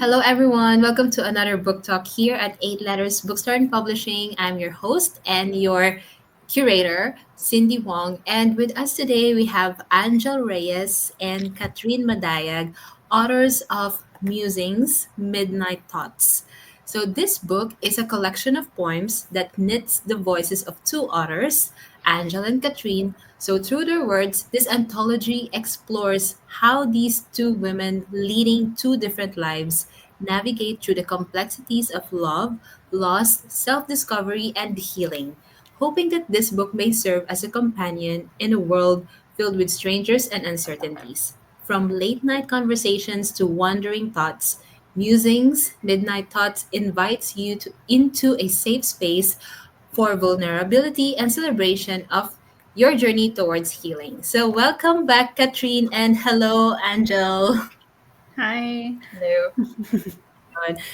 Hello, everyone. Welcome to another book talk here at 8 Letters Bookstore and Publishing. I'm your host and your curator, Cindy Wong. And with us today, we have Angel Reyes and Katrine Madayag, authors of Musings, Midnight Thoughts. So, this book is a collection of poems that knits the voices of two authors, Angel and Katrine. So, through their words, this anthology explores how these two women leading two different lives navigate through the complexities of love, loss, self discovery, and healing, hoping that this book may serve as a companion in a world filled with strangers and uncertainties. From late night conversations to wandering thoughts, Musings, Midnight Thoughts invites you into a safe space for vulnerability and celebration of your journey towards healing. So, welcome back, Katrine, and hello, Angel. Hi. Hello.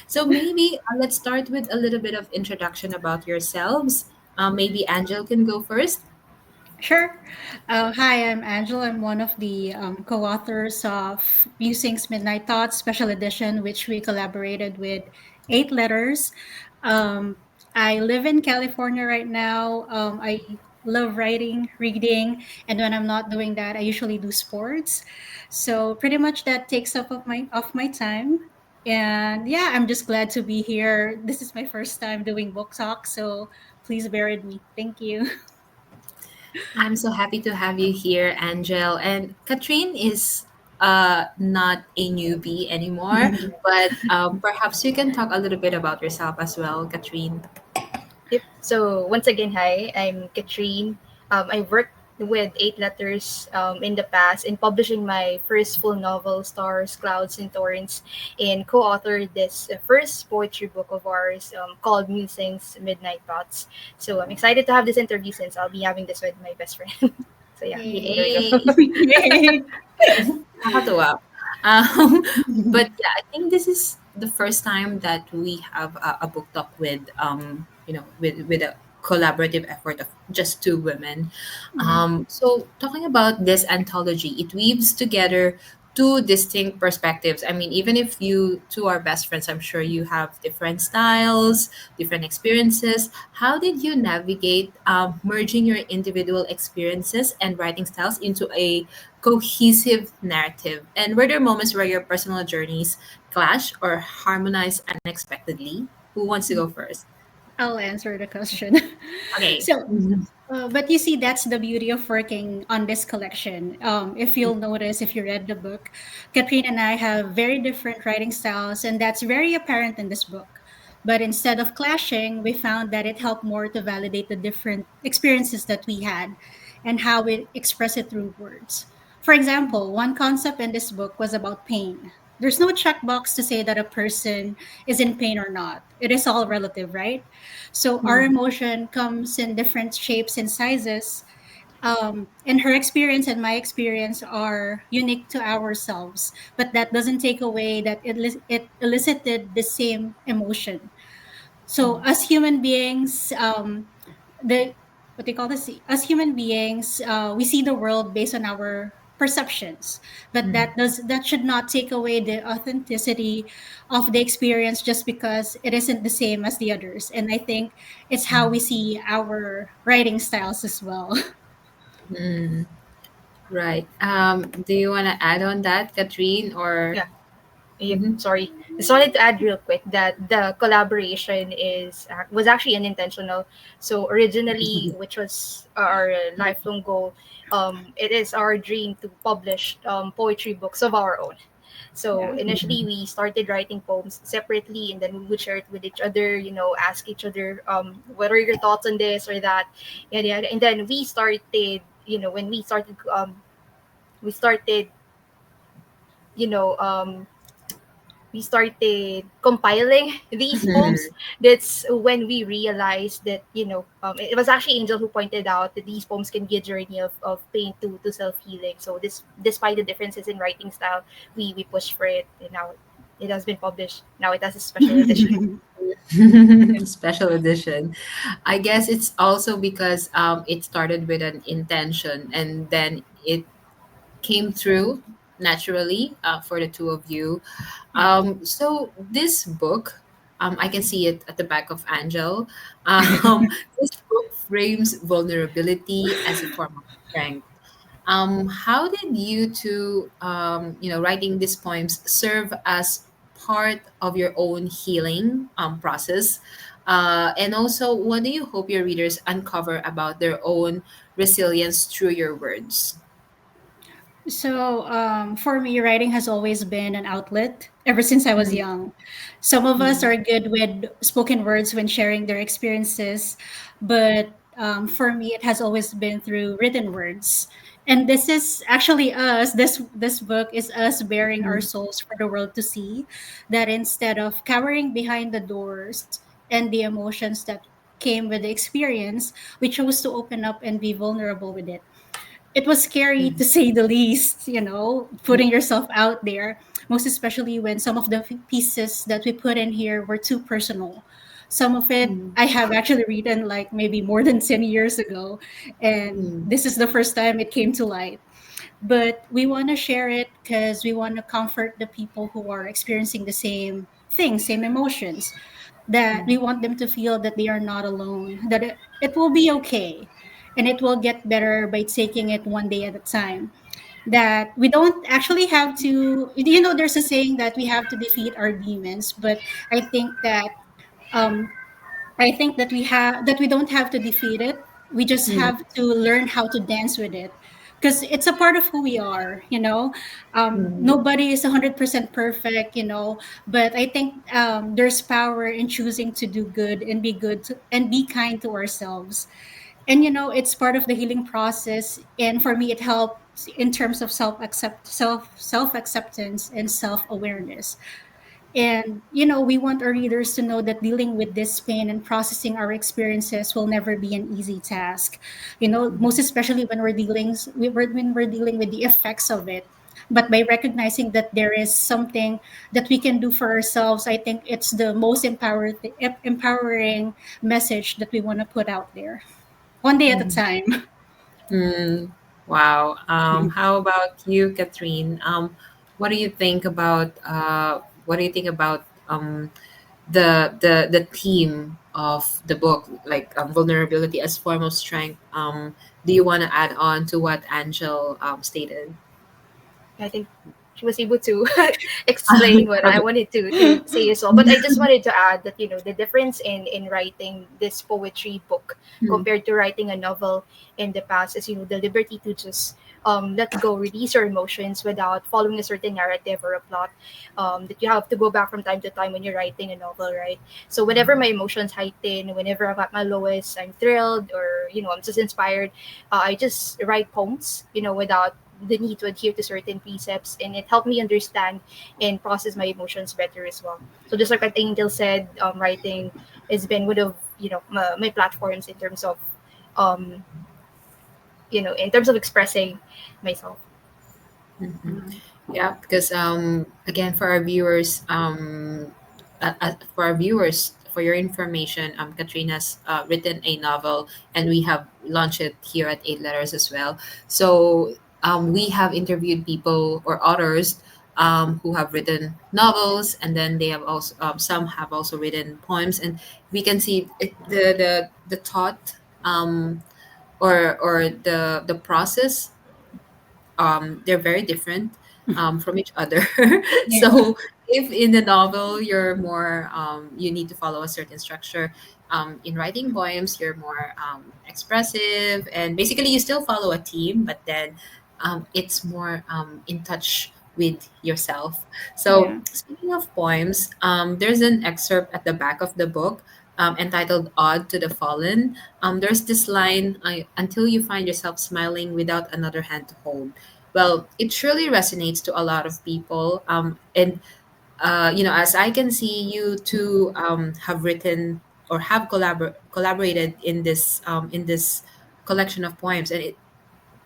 So maybe let's start with a little bit of introduction about yourselves. Maybe Angel can go first. Sure. Hi, I'm Angel. I'm one of the co-authors of Musings Midnight Thoughts Special Edition, which we collaborated with 8 Letters. Um, I live in California right now. I love writing, reading, and when I'm not doing that, I usually do sports. So pretty much that takes up of my time. And yeah, I'm just glad to be here. This is my first time doing book talk, so please bear with me. Thank you. I'm so happy to have you here, Angel. And Katrine is not a newbie anymore, but perhaps you can talk a little bit about yourself as well, Katrine. Yep. So once again, hi, I'm Katrine. I worked with 8 Letters in the past in publishing my first full novel, Stars, Clouds, and Torrents, and co-authored this first poetry book of ours called Musings, Midnight Thoughts. So I'm excited to have this interview since I'll be having this with my best friend. So yeah, here we Yay! go. Yay. Nakakatuwa. Um, but yeah, I think this is the first time that we have a book talk with with a collaborative effort of just two women. Mhm. So talking about this anthology, it weaves together two distinct perspectives. I mean, even if you two are best friends, I'm sure you have different styles, different experiences. How did you navigate merging your individual experiences and writing styles into a cohesive narrative? And were there moments where your personal journeys clash or harmonize unexpectedly? Who wants to go first? I'll answer the question. Okay. So, but you see, that's the beauty of working on this collection. If you'll notice, if you read the book, Katrina and I have very different writing styles, and that's very apparent in this book. But instead of clashing, we found that it helped more to validate the different experiences that we had and how we express it through words. For example, one concept in this book was about pain. There's no checkbox to say that a person is in pain or not. It is all relative, right? So our emotion comes in different shapes and sizes. And her experience and my experience are unique to ourselves, but that doesn't take away that it elicited the same emotion. So as human beings, the what they call this as human beings, we see the world based on our perceptions, but that should not take away the authenticity of the experience just because it isn't the same as the others. And I think it's how we see our writing styles as well. Mm, right. Do you want to add on that, Katrine, or? Yeah. Yep, Mhm. sorry. Just wanted to add real quick that the collaboration is was actually unintentional. So originally, which was our lifelong goal, it is our dream to publish poetry books of our own. So Yeah. initially, we started writing poems separately, and then we would share it with each other. Ask each other, what are your thoughts on this or that, yada yada. And then we started. When we started. You know, we started compiling these poems. That's when we realized that it was actually Angel who pointed out that these poems can be a journey of pain to self-healing. So this, despite the differences in writing style, we pushed for it, and now it has been published. Now it has a special edition. Special edition. I guess it's also because it started with an intention and then it came through naturally for the two of you. Yeah. So this book, I can see it at the back of Angel. Um, this book frames vulnerability as a form of strength. How did you two, writing these poems serve as part of your own healing process? And also, what do you hope your readers uncover about their own resilience through your words? So, for me, writing has always been an outlet ever since I was Mm, young. Some of us mm, are good with spoken words when sharing their experiences, but for me, it has always been through written words. And this is actually us. This book is us bearing our mm, souls for the world to see. That instead of cowering behind the doors and the emotions that came with the experience, we chose to open up and be vulnerable with it. It was scary mm, to say the least, putting yourself out there, most especially when some of the pieces that we put in here were too personal. Some of it mm, I have actually written like maybe more than 10 years ago, and mm, this is the first time it came to light. But we want to share it because we want to comfort the people who are experiencing the same things, same emotions, that we mm, want them to feel that they are not alone, that it will be okay, and it will get better by taking it one day at a time. That we don't actually have to, there's a saying that we have to defeat our demons, but I think that um, we don't have to defeat it. We just mm, have to learn how to dance with it because it's a part of who we are. mm, Nobody is 100% perfect. But I think there's power in choosing to do good and be and be kind to ourselves. And it's part of the healing process. And for me, it helps in terms of self acceptance and self awareness. And, we want our readers to know that dealing with this pain and processing our experiences will never be an easy task. Most especially when we're dealing with the effects of it. But by recognizing that there is something that we can do for ourselves, I think it's the most empowering message that we want to put out there. One day at a mm, time. mm. Wow. How about you, Katrine? What do you think about the theme of the book, like vulnerability as form of strength? Do you want to add on to what Angel stated? I think she was able to explain what I Okay. wanted to say as well. But I just wanted to add that the difference in writing this poetry book Mm, compared to writing a novel in the past is the liberty to just let go, release your emotions without following a certain narrative or a plot. That you have to go back from time to time when you're writing a novel, right? So whenever my emotions heighten, whenever I'm at my lowest, I'm thrilled or I'm just inspired. I just write poems, without the need to adhere to certain precepts, and it helped me understand and process my emotions better as well. So just like what Angel said, writing has been one of my platforms in terms of um, in terms of expressing myself. mhm. Yeah, because again, for our viewers, for your information, Katrina's written a novel, and we have launched it here at 8 Letters as well. So we have interviewed people or authors who have written novels, and then they have also some have also written poems, and we can see the thought or the process, they're very different from each other. Yeah. So if in the novel you're more you need to follow a certain structure, in writing poems you're more expressive, and basically you still follow a theme, but then it's more in touch with yourself. So Yeah. speaking of poems, there's an excerpt at the back of the book entitled "Ode to the Fallen." There's this line, until you find yourself smiling without another hand to hold. Well, it surely resonates to a lot of people. And as I can see, you two have written or have collaborated in this collection of poems, and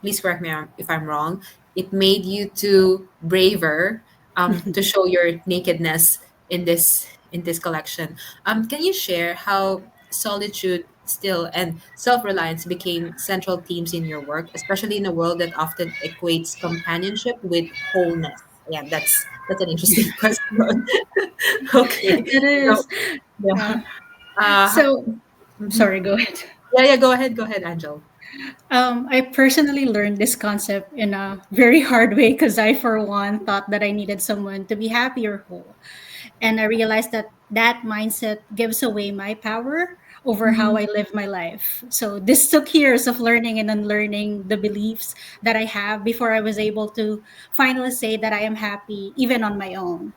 please correct me if I'm wrong. It made you two braver to show your nakedness in this collection. Can you share how solitude still, and self-reliance became central themes in your work, especially in a world that often equates companionship with wholeness. Yeah, that's an interesting question. Okay, It so is. yeah, Yeah. uh, So, mhm. sorry, go ahead. Yeah, go ahead, Angel. I personally learned this concept in a very hard way because I, for one, thought that I needed someone to be happy or whole. And I realized that that mindset gives away my power over how Mhm. I live my life. So this took years of learning and unlearning the beliefs that I have before I was able to finally say that I am happy even on my own,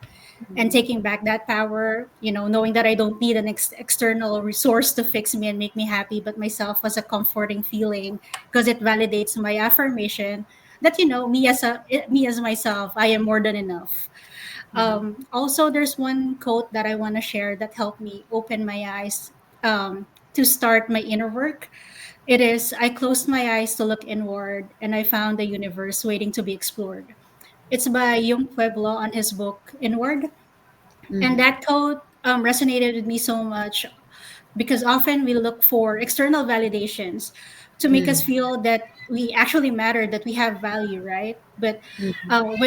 and taking back that power, knowing that I don't need an external resource to fix me and make me happy, but myself was a comforting feeling because it validates my affirmation that, me as myself, I am more than enough. Mhm. Also, there's one quote that I want to share that helped me open my eyes to start my inner work. It is, I closed my eyes to look inward and I found the universe waiting to be explored. It's by 𝘱𝘰𝘭𝑭𝘏 on his book Inward. And Mhm. that quote resonated with me so much because often we look for external validations to make us Mhm. feel that we actually matter, that we have value, right? But Mhm.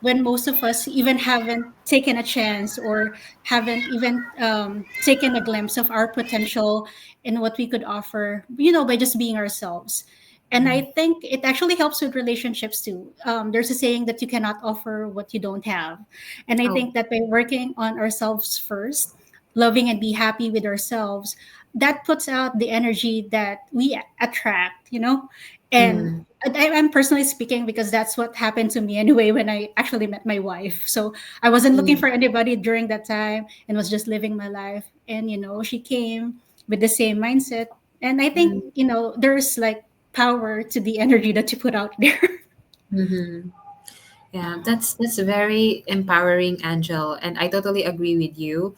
when most of us even haven't taken a chance or haven't even taken a glimpse of our potential and what we could offer, by just being ourselves. And I Mhm. think it actually helps with relationships too. There's a saying that you cannot offer what you don't have. And I Oh. think that by working on ourselves first, loving and be happy with ourselves, that puts out the energy that we attract, and Mm. I'm personally speaking because that's what happened to me anyway when I actually met my wife. So I wasn't looking Mm. for anybody during that time and was just living my life. And, she came with the same mindset. And I think, Mm. there's like power to the energy that you put out there. Mhm. Yeah, that's very empowering, Angel, and I totally agree with you.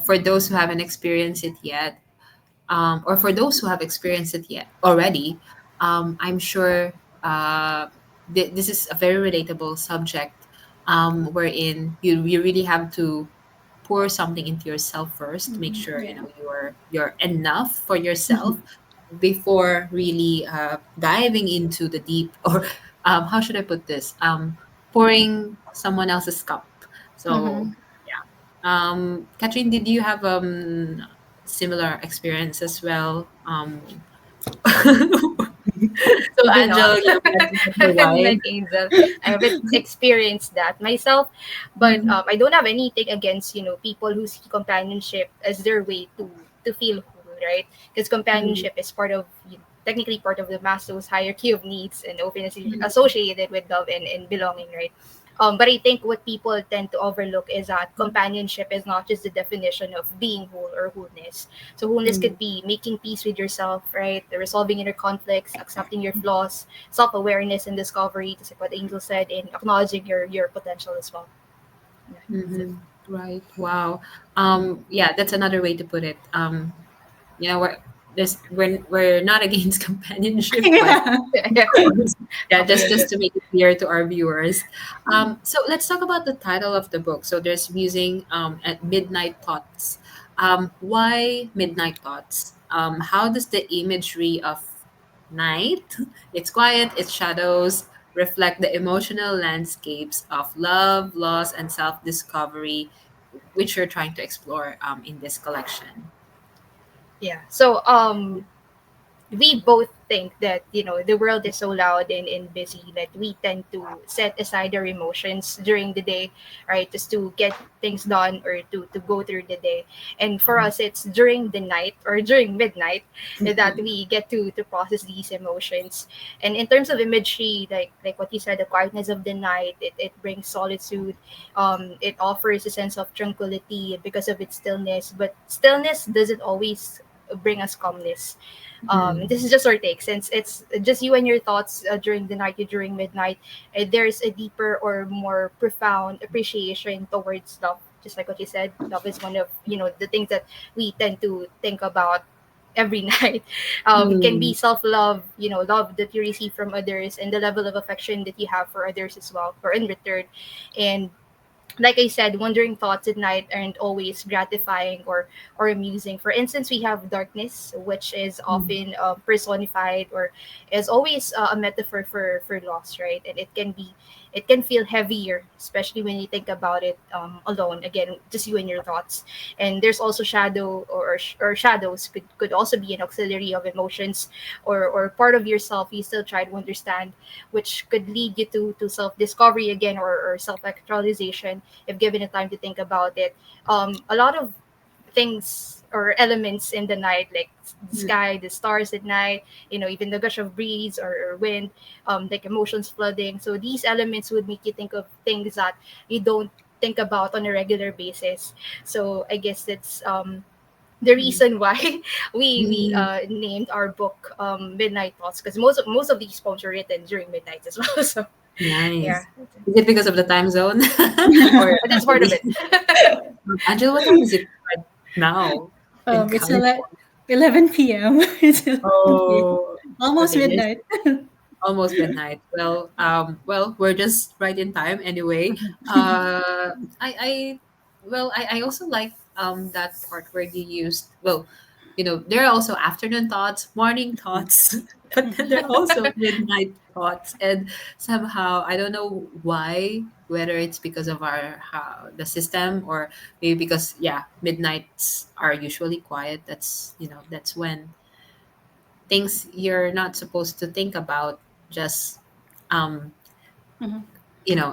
For those who haven't experienced it yet, or for those who have experienced it yet already, I'm sure this is a very relatable subject, wherein you really have to pour something into yourself first. Make Mhm. sure you Yeah. know you're enough for yourself before really diving into the deep, or how should I put this? Pouring someone else's cup. So Mhm. yeah. Katrine, did you have similar experience as well? So I do not. Angel, you met I your haven't met wife. Angel. I haven't experienced that myself, but Mhm. I don't have anything against people who see companionship as their way to feel whole, right? Because Mhm. companionship is technically part of the Maslow's hierarchy of needs and openness is Mhm. associated with love and belonging, right? But I think what people tend to overlook is that companionship is not just the definition of being whole or wholeness. So wholeness Mhm. could be making peace with yourself, right? Resolving inner conflicts, accepting your flaws, self-awareness and discovery, just like what Angel said, and acknowledging your potential as well. Yeah, that's it. Mhm. Right. Wow. Yeah, that's another way to put it. We're we're not against companionship, but Yeah. Yeah, of course, yeah, just opposite. to make it clear to our viewers. So let's talk about the title of the book. So there's Musing at Midnight Thoughts. Why Midnight Thoughts? How does the imagery of night, its quiet, its shadows, reflect the emotional landscapes of love, loss, and self-discovery, which you're trying to explore in this collection? Yeah. So we both think that the world is so loud and busy that we tend to set aside our emotions during the day, right, just to get things done or to go through the day. And for us it's during the night or during midnight that Mhm. we get to process these emotions. And in terms of imagery, like what you said, the quietness of the night, it brings solitude. It offers a sense of tranquility because of its stillness, but stillness doesn't always bring us calmness. Mhm. This is just our take, since it's just you and your thoughts during the night, during midnight. There's a deeper or more profound appreciation towards love. Just like what you said, love is one of the things that we tend to think about every night. It can be Mm. self-love, love that you receive from others, and the level of affection that you have for others as well, or in return. And like I said, wandering thoughts at night aren't always gratifying or amusing. For instance, we have darkness, which is Mm. often personified or is always a metaphor for loss, right? And it can feel heavier, especially when you think about it alone. Again, just you and your thoughts. And there's also shadow or shadows could also be an auxiliary of emotions or part of yourself you still try to understand, which could lead you to self discovery again or self actualization if given a time to think about it. A lot of things or elements in the night, like the Mm. sky, the stars at night, even the gush of breeze or wind, like emotions flooding. So these elements would make you think of things that you don't think about on a regular basis. So I guess that's the Mm. reason why we Mm. named our book Midnight Thoughts, because most of these poems were written during midnight as well. So yeah, Nice. Is it because of the time zone? Or that's part of actually, it. Angel, what time is it right now in It's California? 11 p.m. It's 11 p.m. Oh, Almost okay. Yes, midnight. almost midnight. Well, we're just right in time anyway. I also like that part where you used, well, there are also afternoon thoughts, morning thoughts, but then there are also midnight thoughts, and somehow I don't know why, whether it's because of our how the system, or maybe because, yeah, midnights are usually quiet. That's when things you're not supposed to think about just um Mhm.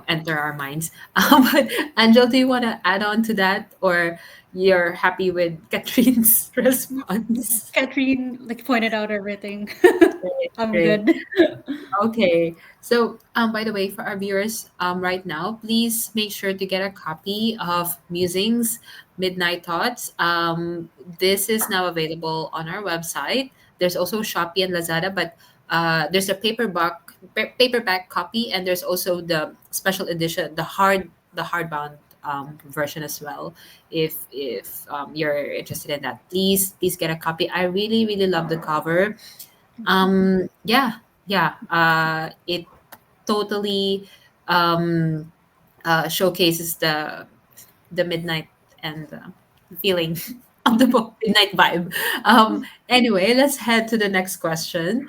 enter our minds. But Angel, do you want to add on to that, or you're happy with Katrine's response? Katrine like pointed out everything. Great, I'm great. good. Okay. So, by the way, for our viewers, right now, please make sure to get a copy of Musings Midnight Thoughts. This is now available on our website. There's also Shopee and Lazada, but there's a paperback copy, and there's also the special edition, the hardbound version as well. If you're interested in that, please get a copy. I really really love the cover. Yeah, yeah. It totally um, showcases the midnight and the feeling of the book, midnight vibe. Anyway, let's head to the next question.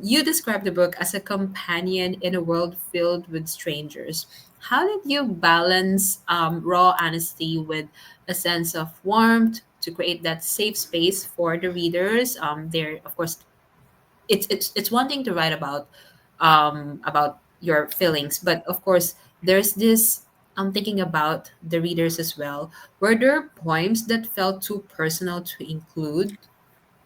You described the book as a companion in a world filled with strangers. How did you balance raw honesty with a sense of warmth to create that safe space for the readers? There, of course, it's one thing to write about your feelings, but of course there's this. I'm thinking about the readers as well. Were there poems that felt too personal to include,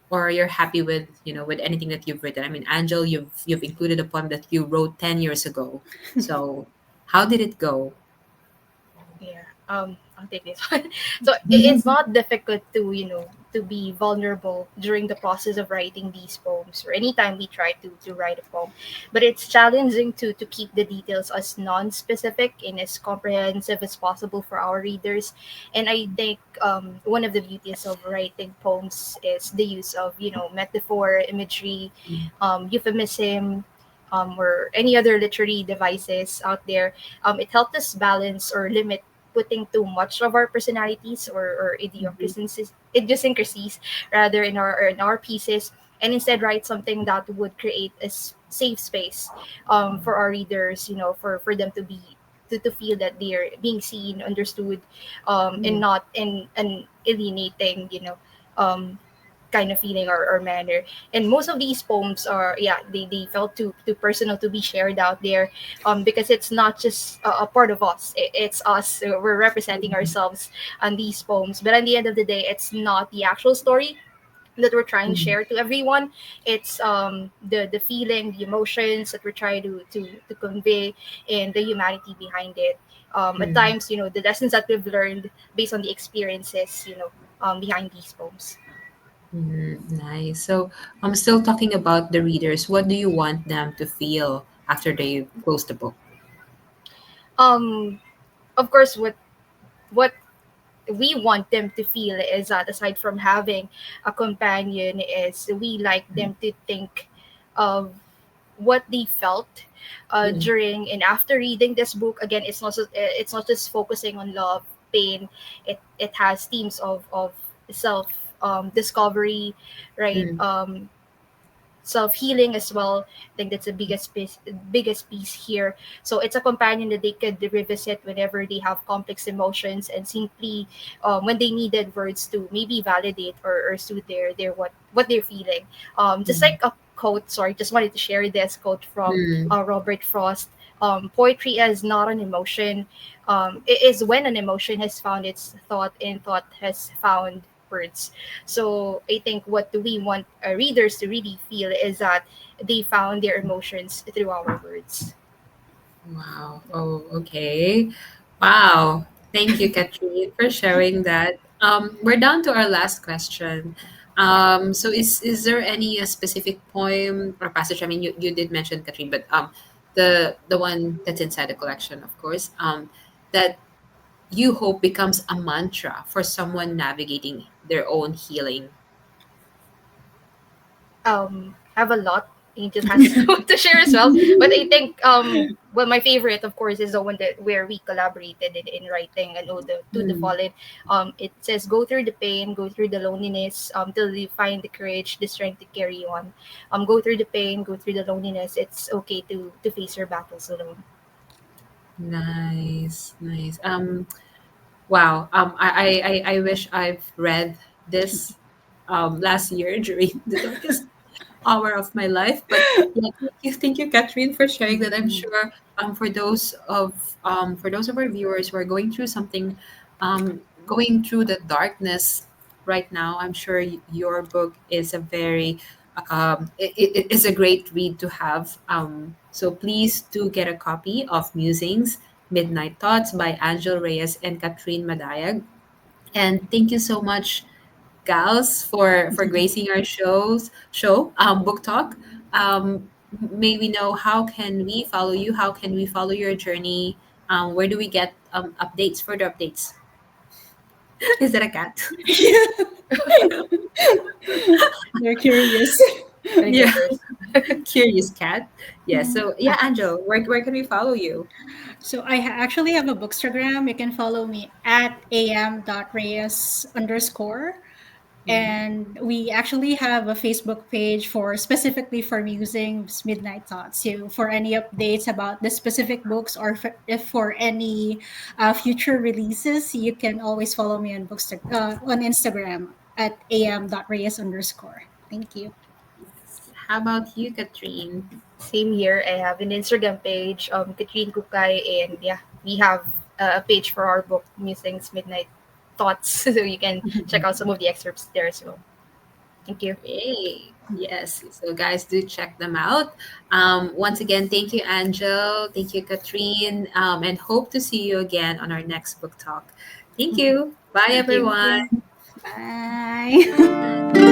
or you're happy with with anything that you've written? I mean, Angel, you've included a poem that you wrote 10 years ago, so how did it go? Yeah. I'll take this one. So it's not difficult to be vulnerable during the process of writing these poems or anytime we try to write a poem. But it's challenging to keep the details as non-specific and as comprehensive as possible for our readers. And I think one of the beauties of writing poems is the use of, metaphor, imagery, euphemism, or any other literary devices out there. It helped us balance or limit putting too much of our personalities or Mhm. idiosyncrasies rather in our pieces, and instead write something that would create a safe space for our readers, for them to be to feel that they're being seen, understood, and Mhm. not in an alienating, kind of feeling or manner. And most of these poems are, yeah, they felt too personal to be shared out there, because it's not just a part of us. It's us. So we're representing ourselves on these poems, but at the end of the day, it's not the actual story that we're trying to Mhm. share to everyone. It's the feeling, the emotions that we're trying to convey, and the humanity behind it. At Mhm. times, the lessons that we've learned based on the experiences, behind these poems. Nice. So I'm still talking about the readers. What do you want them to feel after they close the book? um of course, what we want them to feel is that aside from having a companion, is we like them to think of what they felt Mm, during and after reading this book. Again, it's not just focusing on love, pain. It has themes of self discovery, right? mm, Self healing as well. I think that's the biggest piece here. So it's a companion that they could revisit whenever they have complex emotions, and simply when they needed words to maybe validate or soothe their what they're feeling. Just mm, like a quote. Sorry, just wanted to share this quote from mm. Robert Frost. Poetry is not an emotion. It is when an emotion has found its thought and thought has found words. So I think what we want readers to really feel is that they found their emotions through our words. Wow. Oh, okay. Wow. Thank you, Katrine, for sharing that. We're down to our last question. So is there any specific poem or passage? I mean, you did mention Katrine, but the one that's inside the collection, of course, that you hope becomes a mantra for someone navigating their own healing. Have a lot. Angel has to share as well. But I think well, my favorite of course is the one that where we collaborated in writing an ode to the Mm, fallen. It says go through the pain, go through the loneliness, till you find the courage, the strength to carry on. Go through the pain, go through the loneliness. It's okay to face your battles alone. nice, nice. Wow. I wish I've read this last year during the darkest hour of my life. But yeah, thank you, Catherine, for sharing that. I'm sure for those of our viewers who are going through something, going through the darkness right now, I'm sure your book is a very it is a great read to have. So please do get a copy of Musings, Midnight Thoughts by Angel Reyes and Katrine Madayag. And thank you so much, gals, for gracing our show book talk. May we know how can we follow you? How can we follow your journey? Where do we get updates, further updates? Is that a cat? They're curious. Gonna go Yeah, first. curious cat. Yeah. So yeah, Angel, where can we follow you? So I actually have a bookstagram. You can follow me at am.reyes underscore. Mhm. And we actually have a Facebook page for specifically for Musings Midnight Thoughts. So for any updates about the specific books or if for any future releases, you can always follow me on on Instagram at am.reyes underscore. Thank you. How about you, Katrine? Same here. I have an Instagram page, Katrine Kukay, and yeah, we have a page for our book, Musings Midnight Thoughts, so you can check out some of the excerpts there as well. Thank you. Hey, yes. So, guys, do check them out. Once again, thank you, Angel. Thank you, Katrine. And hope to see you again on our next book talk. Thank you. Bye, Thank you. everyone. Thank you. Bye.